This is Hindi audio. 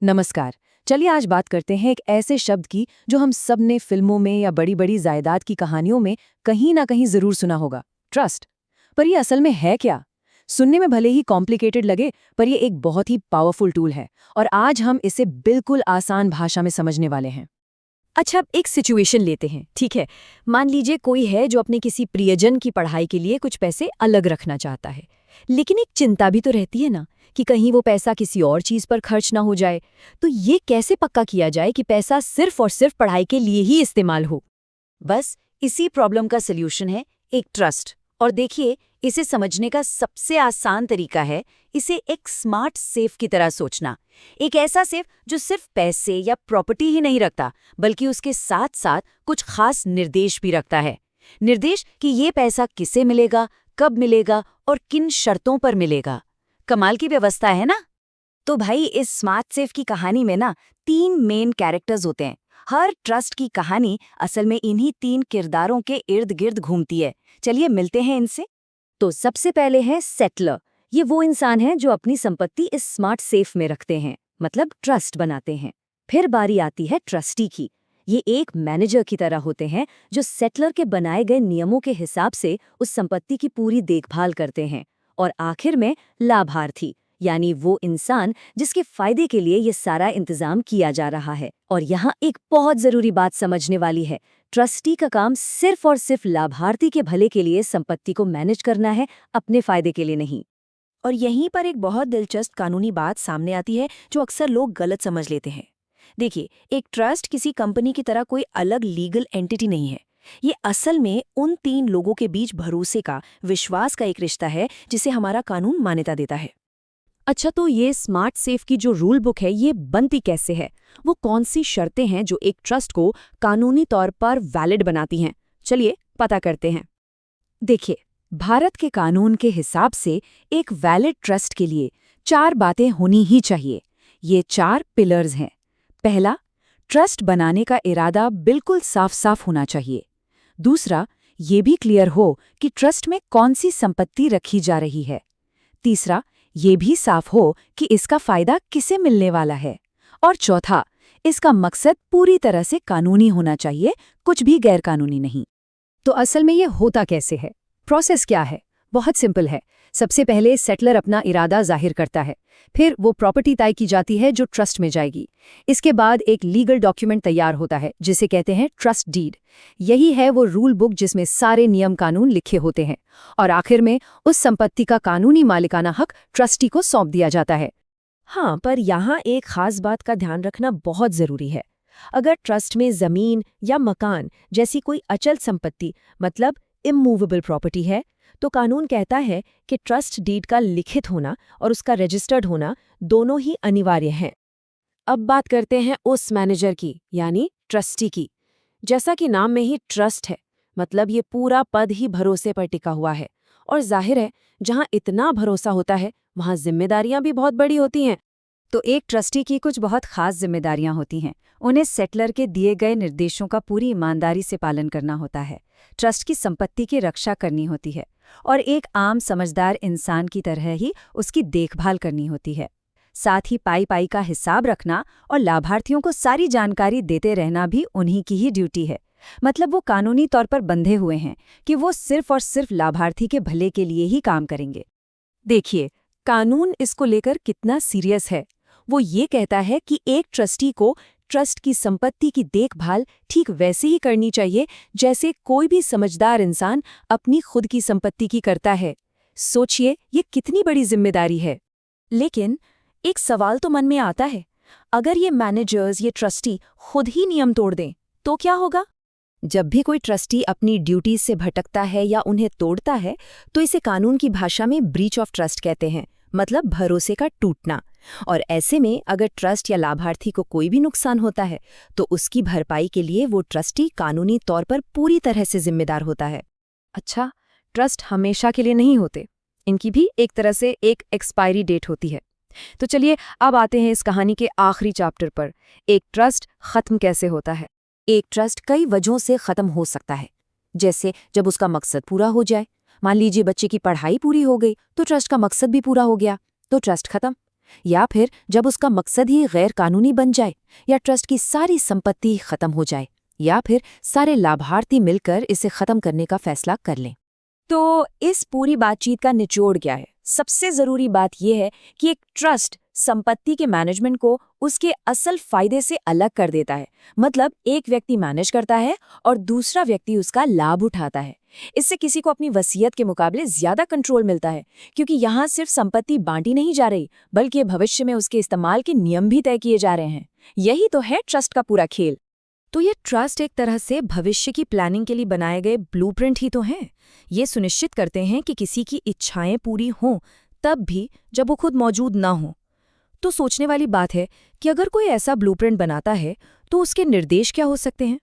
नमस्कार। चलिए आज बात करते हैं एक ऐसे शब्द की जो हम सब ने फिल्मों में या बड़ी बड़ी जायदाद की कहानियों में कहीं ना कहीं जरूर सुना होगा, ट्रस्ट। पर ये असल में है क्या? सुनने में भले ही कॉम्प्लिकेटेड लगे, पर ये एक बहुत ही पावरफुल टूल है और आज हम इसे बिल्कुल आसान भाषा में समझने वाले हैं। अच्छा, अब एक सिचुएशन लेते हैं, ठीक है। मान लीजिए कोई है जो अपने किसी प्रियजन की पढ़ाई के लिए कुछ पैसे अलग रखना चाहता है, लेकिन एक चिंता भी तो रहती है ना कि कहीं वो पैसा किसी और चीज पर खर्च ना हो जाए। तो ये कैसे पक्का किया जाए कि पैसा सिर्फ और सिर्फ पढ़ाई के लिए ही इस्तेमाल हो? बस इसी प्रॉब्लम का सल्यूशन है एक ट्रस्ट। और देखिए, इसे समझने का सबसे आसान तरीका है इसे एक स्मार्ट सेफ की तरह सोचना। एक ऐसा सेफ जो सिर्फ पैसे या प्रॉपर्टी ही नहीं रखता, बल्कि उसके साथ साथ कुछ खास निर्देश भी रखता है। निर्देश कि ये पैसा किसे मिलेगा, कब मिलेगा और किन शर्तों पर मिलेगा। कमाल की व्यवस्था है ना? तो भाई, इस स्मार्ट सेफ की कहानी में ना 3 मेन कैरेक्टर्स होते हैं। हर ट्रस्ट की कहानी असल में इन्हीं 3 किरदारों के इर्द गिर्द घूमती है। चलिए मिलते हैं इनसे। तो सबसे पहले है सेटलर। ये वो इंसान है जो अपनी संपत्ति इस स्मार्ट सेफ में रखते हैं, मतलब ट्रस्ट बनाते हैं। फिर बारी आती है ट्रस्टी की। ये एक मैनेजर की तरह होते हैं जो सेटलर के बनाए गए नियमों के हिसाब से उस संपत्ति की पूरी देखभाल करते हैं। और आखिर में लाभार्थी, यानी वो इंसान जिसके फायदे के लिए ये सारा इंतजाम किया जा रहा है। और यहाँ एक बहुत जरूरी बात समझने वाली है, ट्रस्टी का काम सिर्फ और सिर्फ लाभार्थी के भले के लिए संपत्ति को मैनेज करना है, अपने फायदे के लिए नहीं। और यहीं पर एक बहुत दिलचस्प कानूनी बात सामने आती है जो अक्सर लोग गलत समझ लेते हैं। देखिए, एक ट्रस्ट किसी कंपनी की तरह कोई अलग लीगल एंटिटी नहीं है। ये असल में उन 3 लोगों के बीच भरोसे का, विश्वास का एक रिश्ता है जिसे हमारा कानून मान्यता देता है। अच्छा, तो ये स्मार्ट सेफ की जो रूल बुक है ये बनती कैसे है? वो कौन सी शर्तें हैं जो एक ट्रस्ट को कानूनी तौर पर वैलिड बनाती हैं? चलिए पता करते हैं। देखिए, भारत के कानून के हिसाब से एक वैलिड ट्रस्ट के लिए 4 बातें होनी ही चाहिए। ये 4 पिलर्स हैं। पहला, ट्रस्ट बनाने का इरादा बिल्कुल साफ साफ होना चाहिए। दूसरा, ये भी क्लियर हो कि ट्रस्ट में कौन सी संपत्ति रखी जा रही है। तीसरा, ये भी साफ हो कि इसका फायदा किसे मिलने वाला है। और चौथा, इसका मकसद पूरी तरह से कानूनी होना चाहिए, कुछ भी गैरकानूनी नहीं। तो असल में ये होता कैसे है? प्रोसेस क्या है? बहुत सिंपल है। सबसे पहले सेटलर अपना इरादा जाहिर करता है। फिर वो प्रॉपर्टी तय की जाती है जो ट्रस्ट में जाएगी। इसके बाद एक लीगल डॉक्यूमेंट तैयार होता है जिसे कहते हैं ट्रस्ट डीड। यही है वो रूल बुक जिसमें सारे नियम कानून लिखे होते हैं। और आखिर में उस संपत्ति का कानूनी मालिकाना हक ट्रस्टी को सौंप दिया जाता है। हाँ, पर यहाँ एक खास बात का ध्यान रखना बहुत जरूरी है। अगर ट्रस्ट में जमीन या मकान जैसी कोई अचल संपत्ति, मतलब इमूवेबल प्रॉपर्टी है, तो कानून कहता है कि ट्रस्ट डीड का लिखित होना और उसका रजिस्टर्ड होना दोनों ही अनिवार्य हैं। अब बात करते हैं उस मैनेजर की, यानी ट्रस्टी की। जैसा कि नाम में ही ट्रस्ट है, मतलब ये पूरा पद ही भरोसे पर टिका हुआ है। और जाहिर है, जहाँ इतना भरोसा होता है वहाँ जिम्मेदारियां भी बहुत बड़ी होती हैं। तो एक ट्रस्टी की कुछ बहुत खास जिम्मेदारियां होती हैं। उन्हें सेटलर के दिए गए निर्देशों का पूरी ईमानदारी से पालन करना होता है, ट्रस्ट की संपत्ति की रक्षा करनी होती है और एक आम समझदार इंसान की तरह ही उसकी देखभाल करनी होती है। साथ ही पाई पाई का हिसाब रखना और लाभार्थियों को सारी जानकारी देते रहना भी उन्हीं की ही ड्यूटी है। मतलब वो कानूनी तौर पर बंधे हुए हैं कि वो सिर्फ और सिर्फ लाभार्थी के भले के लिए ही काम करेंगे। देखिए, कानून इसको लेकर कितना सीरियस है। वो ये कहता है कि एक ट्रस्टी को ट्रस्ट की संपत्ति की देखभाल ठीक वैसे ही करनी चाहिए जैसे कोई भी समझदार इंसान अपनी खुद की संपत्ति की करता है। सोचिए, ये कितनी बड़ी जिम्मेदारी है। लेकिन एक सवाल तो मन में आता है, अगर ये मैनेजर्स, ये ट्रस्टी खुद ही नियम तोड़ दें तो क्या होगा? जब भी कोई ट्रस्टी अपनी ड्यूटीज से भटकता है या उन्हें तोड़ता है, तो इसे कानून की भाषा में ब्रीच ऑफ ट्रस्ट कहते हैं, मतलब भरोसे का टूटना। और ऐसे में अगर ट्रस्ट या लाभार्थी को कोई भी नुकसान होता है तो उसकी भरपाई के लिए वो ट्रस्टी कानूनी तौर पर पूरी तरह से जिम्मेदार होता है। अच्छा, ट्रस्ट हमेशा के लिए नहीं होते, इनकी भी एक तरह से एक एक्सपायरी डेट होती है। तो चलिए अब आते हैं इस कहानी के आखिरी चैप्टर पर, एक ट्रस्ट खत्म कैसे होता है। एक ट्रस्ट कई वजहों से खत्म हो सकता है, जैसे जब उसका मकसद पूरा हो जाए। मान लीजिए बच्चे की पढ़ाई पूरी हो गई तो ट्रस्ट का मकसद भी पूरा हो गया, तो ट्रस्ट खत्म। या फिर जब उसका मकसद ही गैर कानूनी बन जाए, या ट्रस्ट की सारी संपत्ति खत्म हो जाए, या फिर सारे लाभार्थी मिलकर इसे खत्म करने का फैसला कर लें। तो इस पूरी बातचीत का निचोड़ क्या है? सबसे जरूरी बात यह है कि एक ट्रस्ट संपत्ति के मैनेजमेंट को उसके असल फायदे से अलग कर देता है। मतलब एक व्यक्ति मैनेज करता है और दूसरा व्यक्ति उसका लाभ उठाता है। इससे किसी को अपनी वसीयत के मुकाबले ज्यादा कंट्रोल मिलता है, क्योंकि यहाँ सिर्फ संपत्ति बांटी नहीं जा रही, बल्कि भविष्य में उसके इस्तेमाल के नियम भी तय किए जा रहे हैं। यही तो है ट्रस्ट का पूरा खेल। तो ये ट्रस्ट एक तरह से भविष्य की प्लानिंग के लिए बनाए गए ब्लूप्रिंट ही तो हैं। ये सुनिश्चित करते हैं कि किसी की इच्छाएं पूरी हों, तब भी जब वो खुद मौजूद ना हो। तो सोचने वाली बात है कि अगर कोई ऐसा ब्लूप्रिंट बनाता है तो उसके निर्देश क्या हो सकते हैं?